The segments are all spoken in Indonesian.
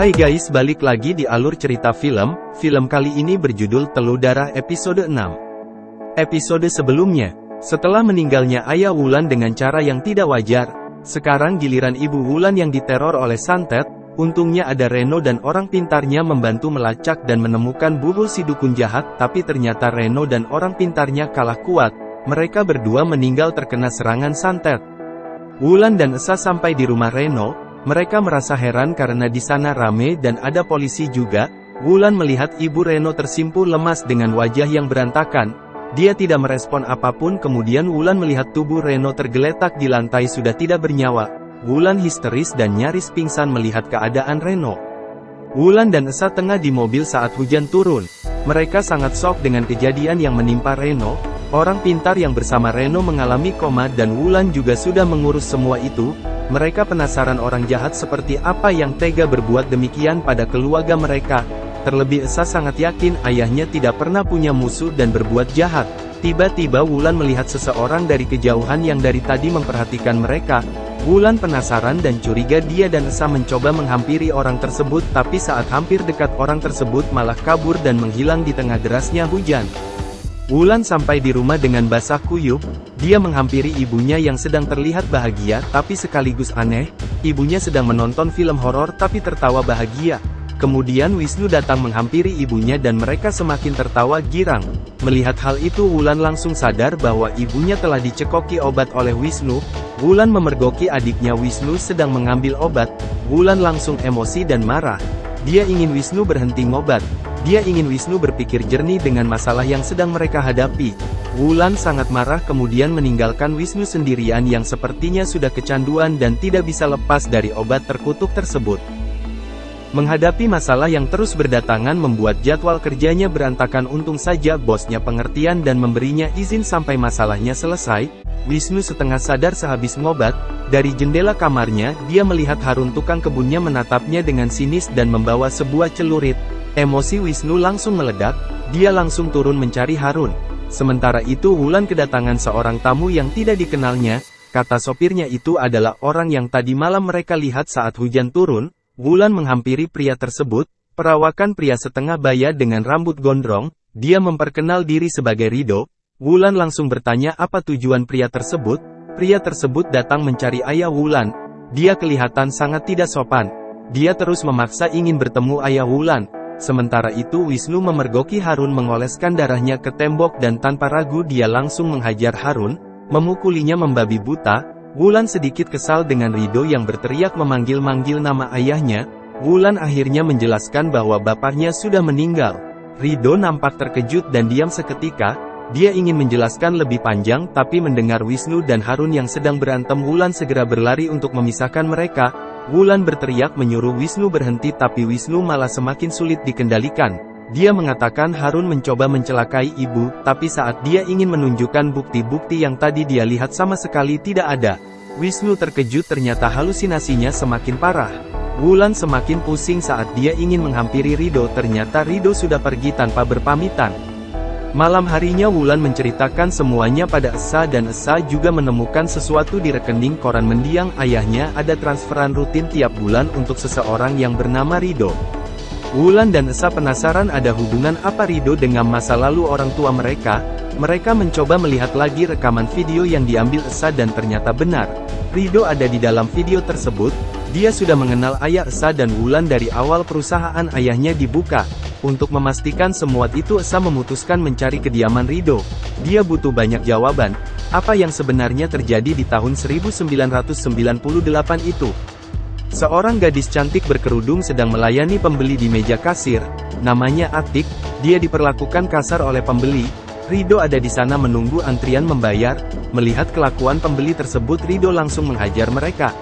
Hai guys, balik lagi di alur cerita film. Film kali ini berjudul Teluh Darah episode 6. Episode sebelumnya, setelah meninggalnya ayah Wulan dengan cara yang tidak wajar, sekarang giliran ibu Wulan yang diteror oleh santet. Untungnya ada Reno dan orang pintarnya membantu melacak dan menemukan bubul si dukun jahat, tapi ternyata Reno dan orang pintarnya kalah kuat. Mereka berdua meninggal terkena serangan santet. Wulan dan Esa sampai di rumah Reno. Mereka merasa heran karena di sana rame dan ada polisi juga. Wulan melihat ibu Reno tersimpul lemas dengan wajah yang berantakan. Dia tidak merespon apapun. Kemudian Wulan melihat tubuh Reno tergeletak di lantai sudah tidak bernyawa. Wulan histeris dan nyaris pingsan melihat keadaan Reno. Wulan dan Esa tengah di mobil saat hujan turun. Mereka sangat shock dengan kejadian yang menimpa Reno. Orang pintar yang bersama Reno mengalami koma dan Wulan juga sudah mengurus semua itu. Mereka penasaran orang jahat seperti apa yang tega berbuat demikian pada keluarga mereka. Terlebih Esa sangat yakin ayahnya tidak pernah punya musuh dan berbuat jahat. Tiba-tiba Wulan melihat seseorang dari kejauhan yang dari tadi memperhatikan mereka. Wulan penasaran dan curiga. Dia dan Esa mencoba menghampiri orang tersebut, tapi saat hampir dekat orang tersebut malah kabur dan menghilang di tengah derasnya hujan. Wulan sampai di rumah dengan basah kuyup. Dia menghampiri ibunya yang sedang terlihat bahagia tapi sekaligus aneh. Ibunya sedang menonton film horor tapi tertawa bahagia. Kemudian Wisnu datang menghampiri ibunya dan mereka semakin tertawa girang. Melihat hal itu Wulan langsung sadar bahwa ibunya telah dicekoki obat oleh Wisnu. Wulan memergoki adiknya Wisnu sedang mengambil obat. Wulan langsung emosi dan marah. Dia ingin Wisnu berhenti ngobat. Dia ingin Wisnu berpikir jernih dengan masalah yang sedang mereka hadapi. Wulan sangat marah kemudian meninggalkan Wisnu sendirian yang sepertinya sudah kecanduan dan tidak bisa lepas dari obat terkutuk tersebut. Menghadapi masalah yang terus berdatangan membuat jadwal kerjanya berantakan. Untung saja bosnya pengertian dan memberinya izin sampai masalahnya selesai. Wisnu setengah sadar sehabis ngobat. Dari jendela kamarnya, dia melihat Harun tukang kebunnya menatapnya dengan sinis dan membawa sebuah celurit. Emosi Wisnu langsung meledak, dia langsung turun mencari Harun. Sementara itu Wulan kedatangan seorang tamu yang tidak dikenalnya. Kata sopirnya itu adalah orang yang tadi malam mereka lihat saat hujan turun. Wulan menghampiri pria tersebut, perawakan pria setengah baya dengan rambut gondrong. Dia memperkenal diri sebagai Rido. Wulan langsung bertanya apa tujuan pria tersebut. Pria tersebut datang mencari ayah Wulan. Dia kelihatan sangat tidak sopan. Dia terus memaksa ingin bertemu ayah Wulan. Sementara itu Wisnu memergoki Harun mengoleskan darahnya ke tembok dan tanpa ragu dia langsung menghajar Harun, memukulinya membabi buta. Wulan sedikit kesal dengan Rido yang berteriak memanggil-manggil nama ayahnya. Wulan akhirnya menjelaskan bahwa bapaknya sudah meninggal. Rido nampak terkejut dan diam seketika. Dia ingin menjelaskan lebih panjang tapi mendengar Wisnu dan Harun yang sedang berantem Wulan segera berlari untuk memisahkan mereka. Wulan berteriak menyuruh Wisnu berhenti tapi Wisnu malah semakin sulit dikendalikan. Dia mengatakan Harun mencoba mencelakai ibu, tapi saat dia ingin menunjukkan bukti-bukti yang tadi dia lihat sama sekali tidak ada. Wisnu terkejut ternyata halusinasinya semakin parah. Wulan semakin pusing saat dia ingin menghampiri Rido, ternyata Rido sudah pergi tanpa berpamitan. Malam harinya Wulan menceritakan semuanya pada Esa dan Esa juga menemukan sesuatu di rekening koran mendiang ayahnya. Ada transferan rutin tiap bulan untuk seseorang yang bernama Rido. Wulan dan Esa penasaran ada hubungan apa Rido dengan masa lalu orang tua mereka. Mereka mencoba melihat lagi rekaman video yang diambil Esa dan ternyata benar. Rido ada di dalam video tersebut. Dia sudah mengenal ayah Esa dan Wulan dari awal perusahaan ayahnya dibuka. Untuk memastikan semua itu Esa memutuskan mencari kediaman Rido. Dia butuh banyak jawaban, apa yang sebenarnya terjadi di tahun 1998 itu. Seorang gadis cantik berkerudung sedang melayani pembeli di meja kasir, namanya Atik. Dia diperlakukan kasar oleh pembeli. Rido ada di sana menunggu antrian membayar. Melihat kelakuan pembeli tersebut Rido langsung menghajar mereka.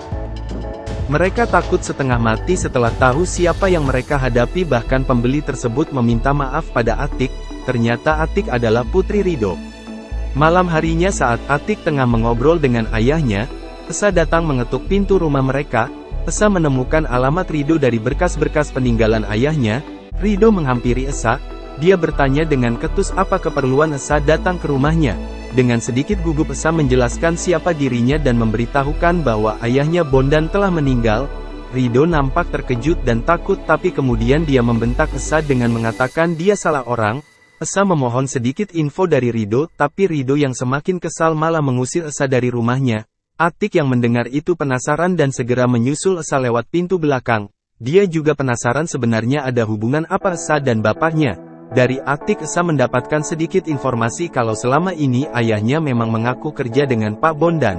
Mereka takut setengah mati setelah tahu siapa yang mereka hadapi, bahkan pembeli tersebut meminta maaf pada Atik. Ternyata Atik adalah putri Rido. Malam harinya saat Atik tengah mengobrol dengan ayahnya, Esa datang mengetuk pintu rumah mereka. Esa menemukan alamat Rido dari berkas-berkas peninggalan ayahnya. Rido menghampiri Esa. Dia bertanya dengan ketus apa keperluan Esa datang ke rumahnya. Dengan sedikit gugup Esa menjelaskan siapa dirinya dan memberitahukan bahwa ayahnya Bondan telah meninggal. Rido nampak terkejut dan takut tapi kemudian dia membentak Esa dengan mengatakan dia salah orang. Esa memohon sedikit info dari Rido tapi Rido yang semakin kesal malah mengusir Esa dari rumahnya. Atik yang mendengar itu penasaran dan segera menyusul Esa lewat pintu belakang. Dia juga penasaran sebenarnya ada hubungan apa Esa dan bapaknya. Dari Atik Esa mendapatkan sedikit informasi kalau selama ini ayahnya memang mengaku kerja dengan Pak Bondan.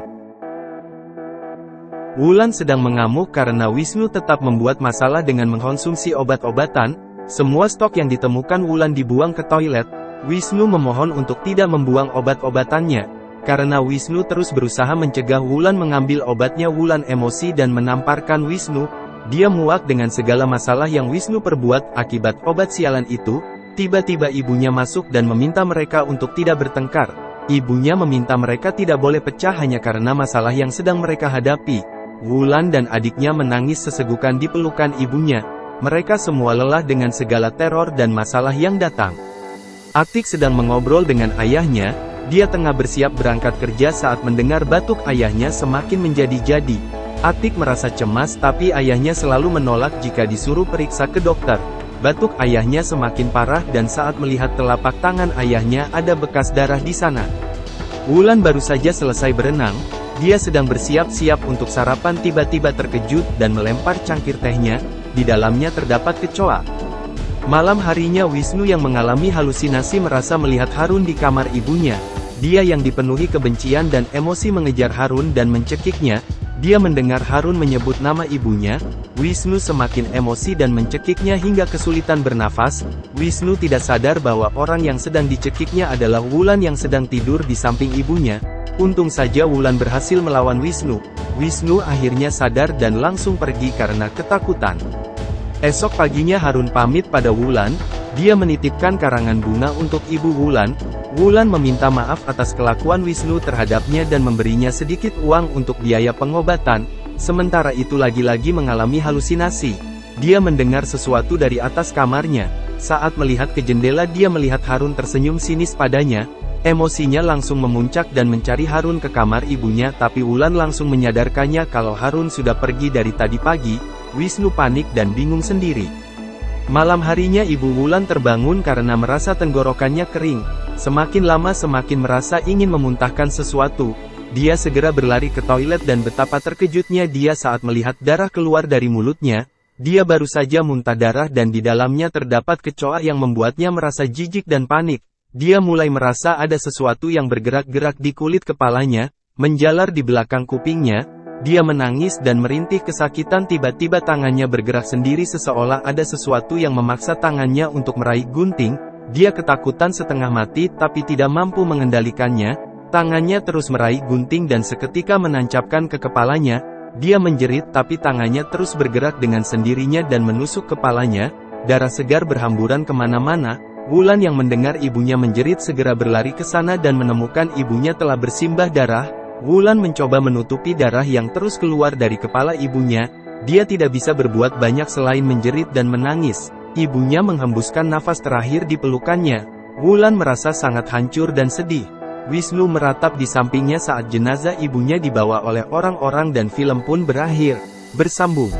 Wulan sedang mengamuk karena Wisnu tetap membuat masalah dengan mengkonsumsi obat-obatan. Semua stok yang ditemukan Wulan dibuang ke toilet. Wisnu memohon untuk tidak membuang obat-obatannya. Karena Wisnu terus berusaha mencegah Wulan mengambil obatnya, Wulan emosi dan menamparkan Wisnu. Dia muak dengan segala masalah yang Wisnu perbuat akibat obat sialan itu. Tiba-tiba ibunya masuk dan meminta mereka untuk tidak bertengkar. Ibunya meminta mereka tidak boleh pecah hanya karena masalah yang sedang mereka hadapi. Wulan dan adiknya menangis sesegukan di pelukan ibunya. Mereka semua lelah dengan segala teror dan masalah yang datang. Atik sedang mengobrol dengan ayahnya. Dia tengah bersiap berangkat kerja saat mendengar batuk ayahnya semakin menjadi-jadi. Atik merasa cemas tapi ayahnya selalu menolak jika disuruh periksa ke dokter. Batuk ayahnya semakin parah dan saat melihat telapak tangan ayahnya ada bekas darah di sana. Wulan baru saja selesai berenang. Dia sedang bersiap-siap untuk sarapan tiba-tiba terkejut dan melempar cangkir tehnya. Di dalamnya terdapat kecoa. Malam harinya Wisnu yang mengalami halusinasi merasa melihat Harun di kamar ibunya. Dia yang dipenuhi kebencian dan emosi mengejar Harun dan mencekiknya. Dia mendengar Harun menyebut nama ibunya. Wisnu semakin emosi dan mencekiknya hingga kesulitan bernafas. Wisnu tidak sadar bahwa orang yang sedang dicekiknya adalah Wulan yang sedang tidur di samping ibunya. Untung saja Wulan berhasil melawan Wisnu. Wisnu akhirnya sadar dan langsung pergi karena ketakutan. Esok paginya Harun pamit pada Wulan. Dia menitipkan karangan bunga untuk ibu Wulan. Wulan meminta maaf atas kelakuan Wisnu terhadapnya dan memberinya sedikit uang untuk biaya pengobatan. Sementara itu lagi-lagi mengalami halusinasi. Dia mendengar sesuatu dari atas kamarnya. Saat melihat ke jendela dia melihat Harun tersenyum sinis padanya. Emosinya langsung memuncak dan mencari Harun ke kamar ibunya tapi Wulan langsung menyadarkannya kalau Harun sudah pergi dari tadi pagi. Wisnu panik dan bingung sendiri. Malam harinya ibu Wulan terbangun karena merasa tenggorokannya kering. Semakin lama semakin merasa ingin memuntahkan sesuatu. Dia segera berlari ke toilet dan betapa terkejutnya dia saat melihat darah keluar dari mulutnya. Dia baru saja muntah darah dan di dalamnya terdapat kecoa yang membuatnya merasa jijik dan panik. Dia mulai merasa ada sesuatu yang bergerak-gerak di kulit kepalanya, menjalar di belakang kupingnya. Dia menangis dan merintih kesakitan. Tiba-tiba tangannya bergerak sendiri seseolah ada sesuatu yang memaksa tangannya untuk meraih gunting. Dia ketakutan setengah mati tapi tidak mampu mengendalikannya. Tangannya terus meraih gunting dan seketika menancapkan ke kepalanya. Dia menjerit tapi tangannya terus bergerak dengan sendirinya dan menusuk kepalanya. Darah segar berhamburan kemana-mana. Wulan yang mendengar ibunya menjerit segera berlari ke sana dan menemukan ibunya telah bersimbah darah. Wulan mencoba menutupi darah yang terus keluar dari kepala ibunya. Dia tidak bisa berbuat banyak selain menjerit dan menangis. Ibunya menghembuskan nafas terakhir di pelukannya. Wulan merasa sangat hancur dan sedih. Wisnu meratap di sampingnya saat jenazah ibunya dibawa oleh orang-orang dan film pun berakhir. Bersambung.